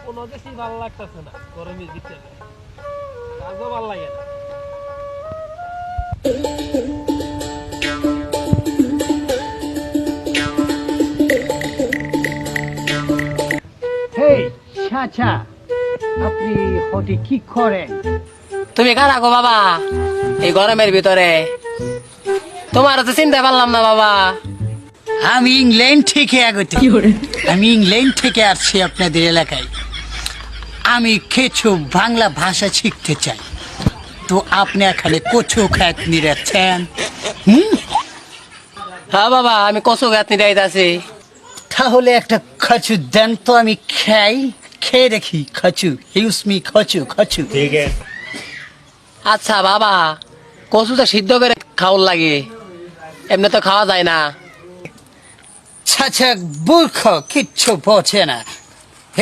কোনো কিছুই ভালো লাগতেছে না গরমের ভিতরে, কাজও ভালো লাগে না। হেই চাচা, আপনি হঠাৎ কি করেন? তুমি কারা গো বাবা এই গরমের ভিতরে? তোমার তো চিনতে পারলাম না বাবা। আমি ইংল্যান্ড থেকে আগত। আমি ইংল্যান্ড থেকে আসছি আপনাদের এলাকায়। আমি কিছু বাংলা ভাষা শিখতে চাই, তো আপনি এখানে কচু খাত নিরাচ্ছেন। হ্যাঁ বাবা, আমি কচু গাছ নিতে আছি। তাহলে একটা কচু দেন তো, আমি খাই, খেয়ে দেখি। কচু, ইউজ মি কচু কচু। আচ্ছা বাবা, কচুটা সিদ্ধ করে খাওয়ার লাগে, এমনি তো খাওয়া যায় না। চাচা মূর্খ, কিচ্ছু বোঝে না।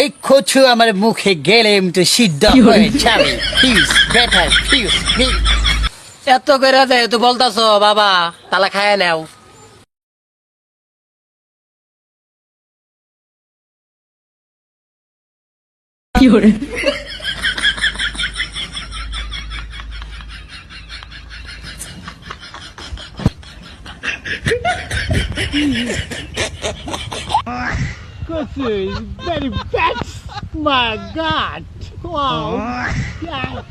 এই কচু আমার মুখে গেলে তো সিদ্ধ হয়ে যাবে। Please better, please. এত করে যেহেতু বলতাছো বাবা, তাহলে খায় নাও। Kotsu is very bad. My God. Wow. God.